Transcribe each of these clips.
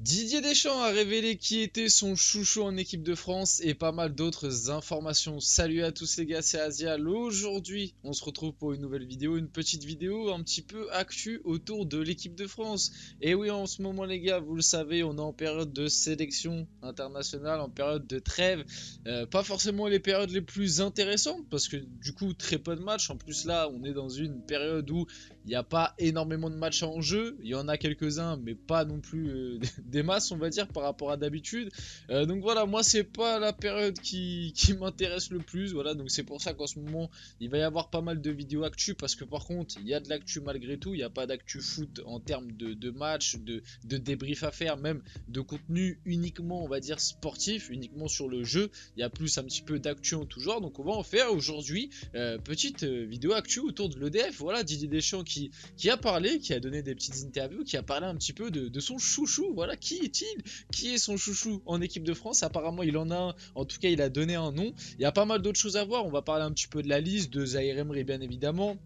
Didier Deschamps a révélé qui était son chouchou en équipe de France et pas mal d'autres informations. Salut à tous les gars, c'est Asial. Aujourd'hui, on se retrouve pour une nouvelle vidéo, une petite vidéo un petit peu actu autour de l'équipe de France. Et oui, en ce moment les gars, vous le savez, on est en période de sélection internationale, en période de trêve. Pas forcément les périodes les plus intéressantes parce que du coup, très peu de matchs. En plus là, on est dans une période où il n'y a pas énormément de matchs en jeu. Il y en a quelques-uns, mais pas non plus des masses, on va dire, par rapport à d'habitude. Donc voilà, moi, c'est pas la période qui m'intéresse le plus. Voilà, donc c'est pour ça qu'en ce moment, il va y avoir pas mal de vidéos actu. Parce que par contre, il y a de l'actu malgré tout. Il n'y a pas d'actu foot en termes de match, de débrief à faire, même de contenu uniquement, on va dire, sportif, uniquement sur le jeu. Il y a plus un petit peu d'actu en tout genre. Donc on va en faire aujourd'hui. Petite vidéo actu autour de l'EDF. Voilà, Didier Deschamps qui a parlé, qui a donné des petites interviews, qui a parlé un petit peu de son chouchou. Voilà, qui est-il? Qui est son chouchou en équipe de France? Apparemment, il en a un. En tout cas, il a donné un nom. Il y a pas mal d'autres choses à voir. On va parler un petit peu de la liste, de Zaïre Emery, bien évidemment.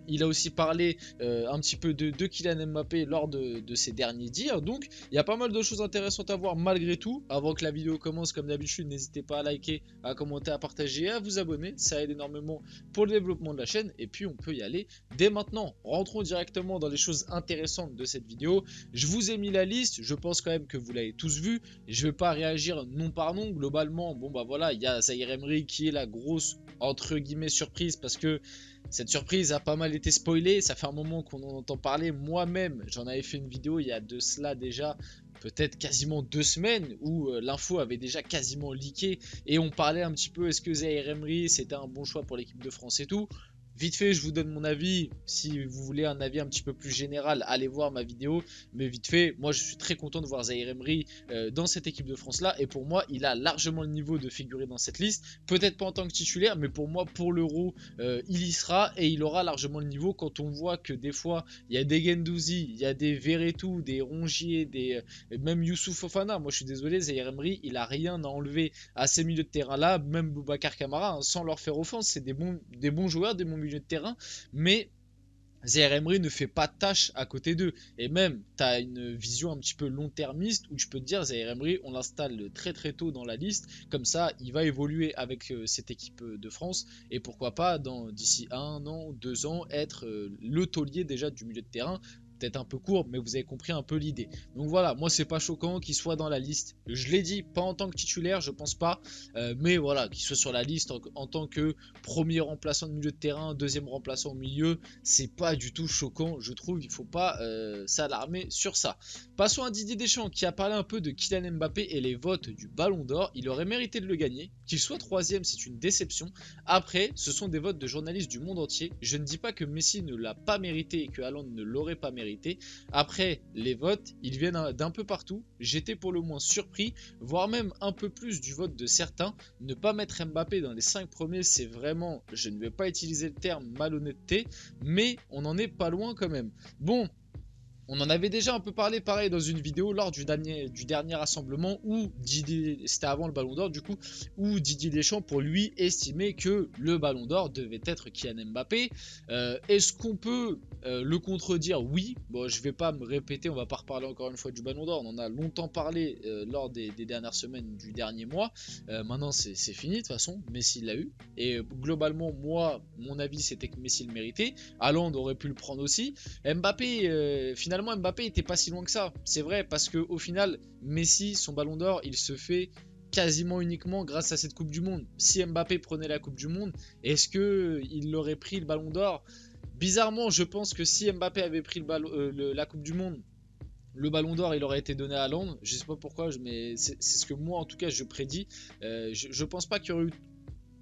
Il a aussi parlé un petit peu de Kylian Mbappé lors de ses derniers dires. Donc il y a pas mal de choses intéressantes à voir malgré tout. Avant que la vidéo commence, comme d'habitude, n'hésitez pas à liker, à commenter, à partager et à vous abonner. Ça aide énormément pour le développement de la chaîne. Et puis on peut y aller dès maintenant. Rentrons directement dans les choses intéressantes de cette vidéo. Je vous ai mis la liste. Je pense quand même que vous l'avez tous vu. Je ne vais pas réagir nom par nom. Globalement, bon bah voilà, il y a Zaïre Emery qui est la grosse entre guillemets surprise parce que cette surprise a pas mal été spoilée, ça fait un moment qu'on en entend parler. Moi-même, j'en avais fait une vidéo il y a de cela déjà peut-être quasiment 2 semaines où l'info avait déjà quasiment leaké et on parlait un petit peu est-ce que Zaïre Emery c'était un bon choix pour l'équipe de France et tout. Vite fait, je vous donne mon avis. Si vous voulez un avis un petit peu plus général, allez voir ma vidéo. Mais vite fait, moi je suis très content de voir Zaïre Emery dans cette équipe de France-là. Et pour moi, il a largement le niveau de figurer dans cette liste. Peut-être pas en tant que titulaire, mais pour moi, pour l'Euro, il y sera. Et il aura largement le niveau quand on voit que des fois, il y a des Guendouzi, il y a des Verretou, des Rongier, même Youssouf Fofana. Moi je suis désolé, Zaïre Emery, il a rien à enlever à ces milieux de terrain-là. Même Boubacar Kamara, hein, sans leur faire offense, c'est des bons joueurs, des bons milieux de terrain, mais Zaïre Emery ne fait pas tâche à côté d'eux. Et même, tu as une vision un petit peu long-termiste où tu peux te dire, Zaïre Emery, on l'installe très très tôt dans la liste. Comme ça, il va évoluer avec cette équipe de France. Et pourquoi pas, d'ici 1 an, 2 ans, être le taulier déjà du milieu de terrain. Peut-être un peu court, mais vous avez compris un peu l'idée. Donc voilà, moi c'est pas choquant qu'il soit dans la liste. Je l'ai dit, pas en tant que titulaire, je pense pas. Mais voilà, qu'il soit sur la liste en tant que premier remplaçant de milieu de terrain, deuxième remplaçant au milieu, c'est pas du tout choquant, je trouve. Il faut pas s'alarmer sur ça. Passons à Didier Deschamps qui a parlé un peu de Kylian Mbappé et les votes du Ballon d'Or. Il aurait mérité de le gagner. Qu'il soit troisième, c'est une déception. Après, ce sont des votes de journalistes du monde entier. Je ne dis pas que Messi ne l'a pas mérité et que Haaland ne l'aurait pas mérité. Après, les votes, ils viennent d'un peu partout. J'étais pour le moins surpris, voire même un peu plus du vote de certains. Ne pas mettre Mbappé dans les 5 premiers, c'est vraiment, je ne vais pas utiliser le terme malhonnêteté, mais on n'en est pas loin quand même. Bon. On en avait déjà un peu parlé pareil dans une vidéo lors du dernier rassemblement où Didier, c'était avant le Ballon d'Or du coup, où Didier Deschamps pour lui estimait que le Ballon d'Or devait être Kylian Mbappé. Est-ce qu'on peut le contredire? Oui. Bon, je vais pas me répéter, on va pas reparler encore une fois du Ballon d'Or. On en a longtemps parlé lors des dernières semaines du dernier mois. Maintenant c'est fini de toute façon. Messi l'a eu. Et globalement, moi, mon avis c'était que Messi le méritait. Haaland aurait pu le prendre aussi. Mbappé, finalement Mbappé était pas si loin que ça, c'est vrai, parce que au final Messi, son ballon d'or, il se fait quasiment uniquement grâce à cette Coupe du Monde. Si Mbappé prenait la Coupe du Monde, est-ce qu'il aurait pris le ballon d'or? Bizarrement, je pense que si Mbappé avait pris la Coupe du Monde, le ballon d'or il aurait été donné à Haaland. Je sais pas pourquoi, mais c'est ce que moi en tout cas je prédis. Je pense pas qu'il y aurait eu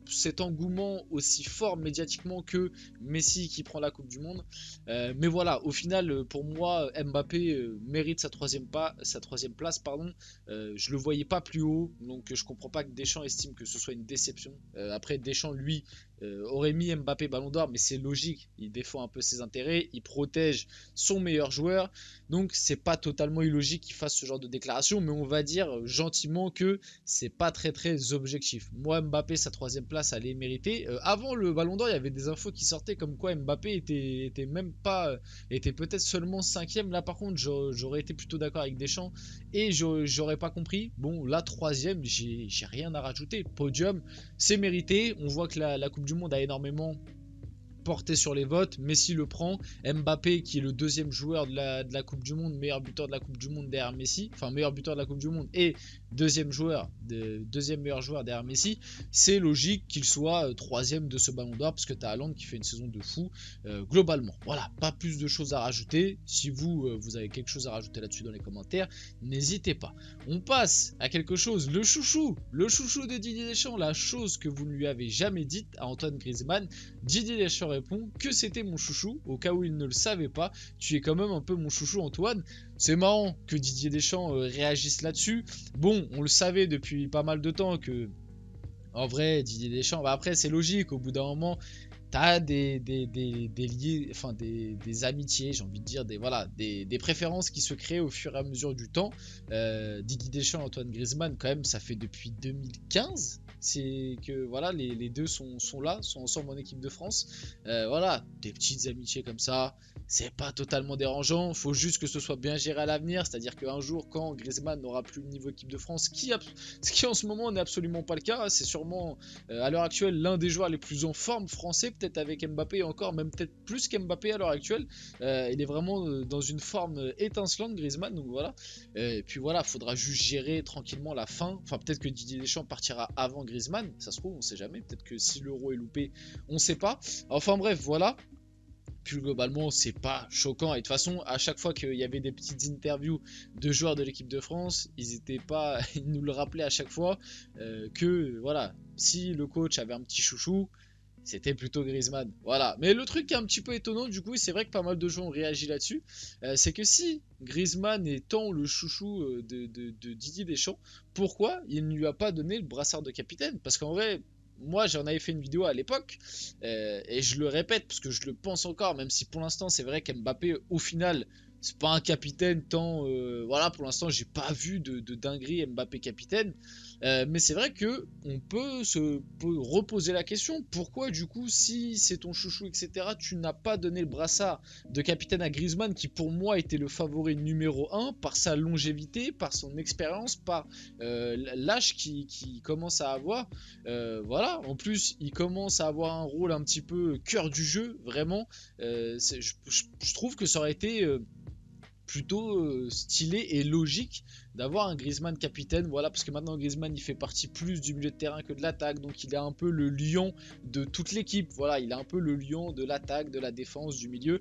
cet engouement aussi fort médiatiquement que Messi qui prend la Coupe du Monde. Mais voilà, au final, pour moi, Mbappé mérite sa troisième place. Pardon. Je le voyais pas plus haut, donc je comprends pas que Deschamps estime que ce soit une déception. Après, Deschamps, lui, aurait mis Mbappé Ballon d'Or, mais c'est logique, il défend un peu ses intérêts, il protège son meilleur joueur, donc c'est pas totalement illogique qu'il fasse ce genre de déclaration, mais on va dire gentiment que c'est pas très objectif. Moi, Mbappé, sa troisième place, elle est méritée. Avant le Ballon d'Or, il y avait des infos qui sortaient comme quoi Mbappé était même pas, était peut-être seulement cinquième. Là, par contre, j'aurais été plutôt d'accord avec Deschamps et j'aurais pas compris. Bon, là, troisième, j'ai rien à rajouter. Podium, c'est mérité. On voit que la Coupe du Monde a énormément porté sur les votes. Messi le prend. Mbappé, qui est le deuxième joueur de la Coupe du Monde, meilleur buteur de la Coupe du Monde derrière Messi, enfin meilleur buteur de la Coupe du Monde et deuxième meilleur joueur derrière Messi, c'est logique qu'il soit troisième de ce Ballon d'Or parce que tu as Haaland qui fait une saison de fou globalement. Voilà, pas plus de choses à rajouter. Si vous avez quelque chose à rajouter là-dessus dans les commentaires, n'hésitez pas. On passe à quelque chose, le chouchou de Didier Deschamps, la chose que vous ne lui avez jamais dite à Antoine Griezmann. Didier Deschamps répond que c'était mon chouchou, au cas où il ne le savait pas. Tu es quand même un peu mon chouchou, Antoine. C'est marrant que Didier Deschamps réagisse là-dessus. Bon, on le savait depuis pas mal de temps que, en vrai, Didier Deschamps, bah après c'est logique, au bout d'un moment, t'as des liés, enfin des amitiés, j'ai envie de dire, des préférences qui se créent au fur et à mesure du temps. Didier Deschamps, Antoine Griezmann, quand même, ça fait depuis 2015. C'est que voilà, les deux sont là, sont ensemble en équipe de France. Voilà, des petites amitiés comme ça, c'est pas totalement dérangeant. Faut juste que ce soit bien géré à l'avenir, c'est-à-dire qu'un jour, quand Griezmann n'aura plus le niveau équipe de France, ce qui en ce moment n'est absolument pas le cas, c'est sûrement à l'heure actuelle l'un des joueurs les plus en forme français, peut-être avec Mbappé encore, même peut-être plus qu'Mbappé à l'heure actuelle. Il est vraiment dans une forme étincelante, Griezmann, donc voilà. Et puis voilà, faudra juste gérer tranquillement la fin. Enfin, peut-être que Didier Deschamps partira avant Griezmann, ça se trouve, on sait jamais. Peut-être que si l'euro est loupé, on sait pas. Enfin bref, voilà. Plus globalement, c'est pas choquant. Et de toute façon, à chaque fois qu'il y avait des petites interviews de joueurs de l'équipe de France, ils nous le rappelaient à chaque fois que voilà, si le coach avait un petit chouchou, c'était plutôt Griezmann. Voilà. Mais le truc qui est un petit peu étonnant, du coup, c'est vrai que pas mal de gens ont réagi là-dessus, c'est que si Griezmann est tant le chouchou de Didier Deschamps, pourquoi il ne lui a pas donné le brassard de capitaine? Parce qu'en vrai, moi j'en avais fait une vidéo à l'époque et je le répète parce que je le pense encore, même si pour l'instant c'est vrai qu'Mbappé au final c'est pas un capitaine tant voilà, pour l'instant j'ai pas vu de dinguerie Mbappé capitaine, mais c'est vrai que on peut reposer la question, pourquoi du coup si c'est ton chouchou etc, tu n'as pas donné le brassard de capitaine à Griezmann qui pour moi était le favori numéro 1 par sa longévité, par son expérience, par l'âge qu'il commence à avoir. Voilà, en plus il commence à avoir un rôle un petit peu cœur du jeu, vraiment. Je trouve que ça aurait été plutôt stylé et logique d'avoir un Griezmann capitaine, voilà, parce que maintenant Griezmann il fait partie plus du milieu de terrain que de l'attaque, donc il est un peu le lion de toute l'équipe, voilà, il est un peu le lion de l'attaque, de la défense, du milieu,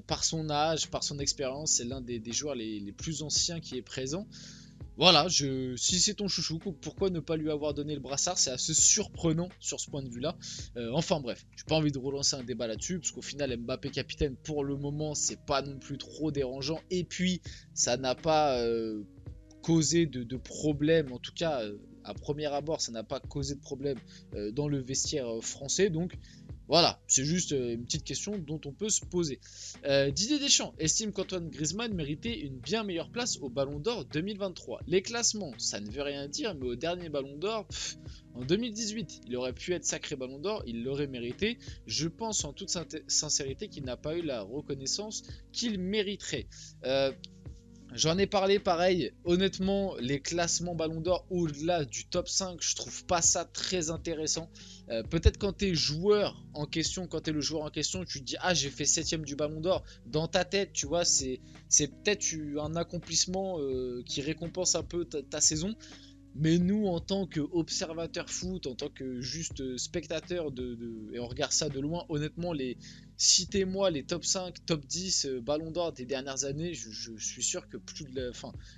par son âge, par son expérience, c'est l'un des joueurs les plus anciens qui est présent. Voilà, si c'est ton chouchou, pourquoi ne pas lui avoir donné le brassard? C'est assez surprenant sur ce point de vue-là. Enfin bref, j'ai pas envie de relancer un débat là-dessus, parce qu'au final, Mbappé capitaine, pour le moment, c'est pas non plus trop dérangeant. Et puis, ça n'a pas causé de problème, en tout cas, à premier abord, ça n'a pas causé de problème dans le vestiaire français. Donc, voilà, c'est juste une petite question dont on peut se poser. Didier Deschamps estime qu'Antoine Griezmann méritait une bien meilleure place au Ballon d'Or 2023. Les classements, ça ne veut rien dire, mais au dernier Ballon d'Or, en 2018, il aurait pu être sacré Ballon d'Or, il l'aurait mérité. Je pense en toute sincérité qu'il n'a pas eu la reconnaissance qu'il mériterait. J'en ai parlé pareil, honnêtement les classements Ballon d'Or au-delà du top 5, je trouve pas ça très intéressant. Peut-être quand t'es joueur en question, quand t'es le joueur en question, tu te dis ah j'ai fait 7ème du Ballon d'Or, dans ta tête tu vois c'est peut-être un accomplissement qui récompense un peu ta saison. Mais nous, en tant qu'observateur foot, en tant que juste spectateur et on regarde ça de loin, honnêtement, citez-moi les top 5, top 10 ballons d'or des dernières années, je suis sûr que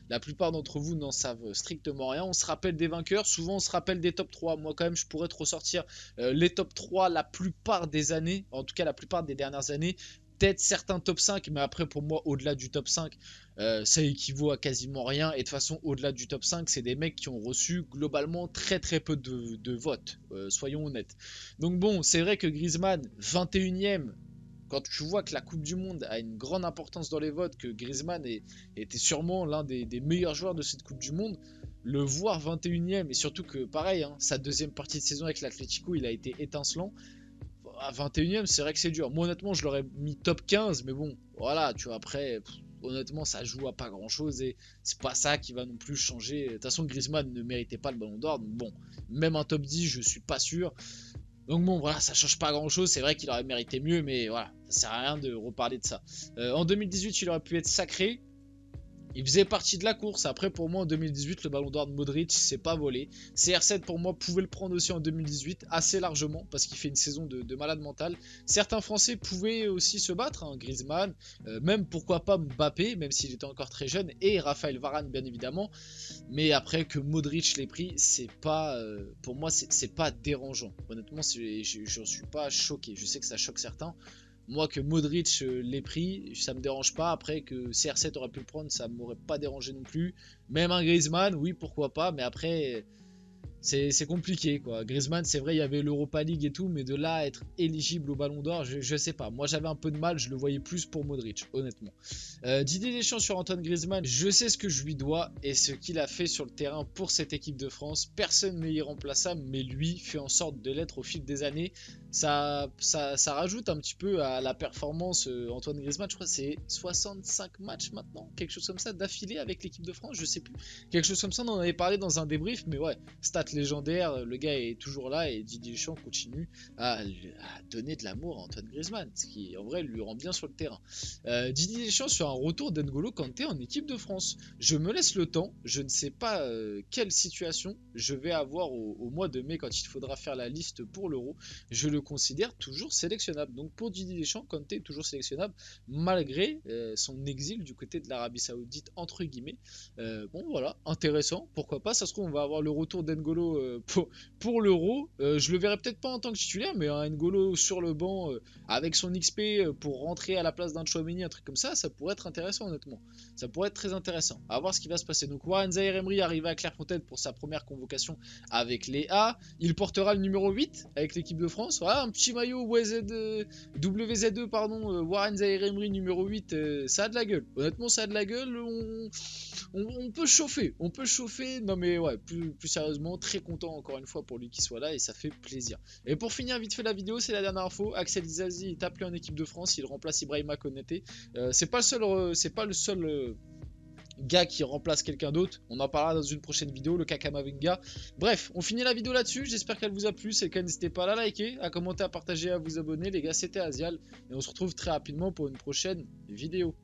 la plupart d'entre vous n'en savent strictement rien. On se rappelle des vainqueurs, souvent on se rappelle des top 3. Moi quand même, je pourrais te ressortir les top 3 la plupart des années, en tout cas la plupart des dernières années. peut-être certains top 5, mais après pour moi au-delà du top 5, ça équivaut à quasiment rien. Et de toute façon au-delà du top 5, c'est des mecs qui ont reçu globalement très très peu de votes, soyons honnêtes. Donc bon, c'est vrai que Griezmann, 21ème, quand tu vois que la Coupe du Monde a une grande importance dans les votes, que Griezmann était sûrement l'un des meilleurs joueurs de cette Coupe du Monde, le voir 21ème, et surtout que pareil, hein, sa deuxième partie de saison avec l'Atlético, il a été étincelant. À 21ème, c'est vrai que c'est dur. Moi honnêtement, je l'aurais mis top 15, mais bon, voilà, tu vois, après, honnêtement, ça joue à pas grand chose, et c'est pas ça qui va non plus changer. De toute façon, Griezmann ne méritait pas le ballon d'or, donc bon, même un top 10, je suis pas sûr. Donc bon, voilà, ça change pas grand chose. C'est vrai qu'il aurait mérité mieux, mais voilà, ça sert à rien de reparler de ça. En 2018, il aurait pu être sacré. Il faisait partie de la course. Après, pour moi, en 2018, le ballon d'or de Modric, c'est pas volé. CR7, pour moi, pouvait le prendre aussi en 2018, assez largement, parce qu'il fait une saison de malade mental. Certains Français pouvaient aussi se battre, hein, Griezmann, même pourquoi pas Mbappé, même s'il était encore très jeune, et Raphaël Varane, bien évidemment. Mais après, que Modric l'ait pris, c'est pas, pour moi, c'est pas dérangeant. Honnêtement, j'en suis pas choqué. Je sais que ça choque certains. Moi, que Modric l'ait pris, ça me dérange pas. Après, que CR7 aurait pu le prendre, ça m'aurait pas dérangé non plus. Même un Griezmann, oui, pourquoi pas. Mais après, c'est compliqué, quoi. Griezmann, c'est vrai, il y avait l'Europa League et tout, mais de là à être éligible au Ballon d'Or, je sais pas. Moi, j'avais un peu de mal, je le voyais plus pour Modric, honnêtement. Didier Deschamps sur Antoine Griezmann, je sais ce que je lui dois et ce qu'il a fait sur le terrain pour cette équipe de France. Personne n'est irremplaçable, mais lui fait en sorte de l'être au fil des années. Ça rajoute un petit peu à la performance. Antoine Griezmann, je crois que c'est 65 matchs maintenant, quelque chose comme ça, d'affilée avec l'équipe de France, je sais plus. Quelque chose comme ça, on en avait parlé dans un débrief, mais ouais, stat légendaire, le gars est toujours là et Didier Deschamps continue à donner de l'amour à Antoine Griezmann, ce qui en vrai lui rend bien sur le terrain. Didier Deschamps sur un retour d'N'Golo Kanté en équipe de France. Je me laisse le temps, je ne sais pas quelle situation je vais avoir au mois de mai quand il faudra faire la liste pour l'Euro. Je le considère toujours sélectionnable. Donc pour Didier Deschamps, Kanté est toujours sélectionnable malgré son exil du côté de l'Arabie Saoudite entre guillemets. Bon voilà, intéressant, pourquoi pas, ça se trouve on va avoir le retour d'N'Golo pour l'Euro. Je le verrai peut-être pas en tant que titulaire, mais un N'Golo sur le banc avec son XP pour rentrer à la place d'un Tchouaméni, un truc comme ça pourrait être intéressant honnêtement. Ça pourrait être très intéressant. À voir ce qui va se passer. Donc Warren Zaïre-Emery arrivé à Clairefontaine pour sa première convocation avec les A. Il portera le numéro 8 avec l'équipe de France. Voilà, un petit maillot WZ2, pardon, Warren Zaïre-Emery numéro 8, ça a de la gueule. Honnêtement, ça a de la gueule. On peut chauffer. On peut chauffer. Non mais ouais, plus sérieusement, très content encore une fois pour lui qui soit là et ça fait plaisir. Et pour finir vite fait la vidéo, c'est la dernière info. Axel Disasi est appelé en équipe de France. Il remplace Ibrahima Konaté. C'est pas le seul gars qui remplace quelqu'un d'autre. On en parlera dans une prochaine vidéo, le Kakamavinga. Bref, on finit la vidéo là-dessus. J'espère qu'elle vous a plu. C'est le cas, n'hésitez pas à la liker, à commenter, à partager, à vous abonner. Les gars, c'était Azial. Et on se retrouve très rapidement pour une prochaine vidéo.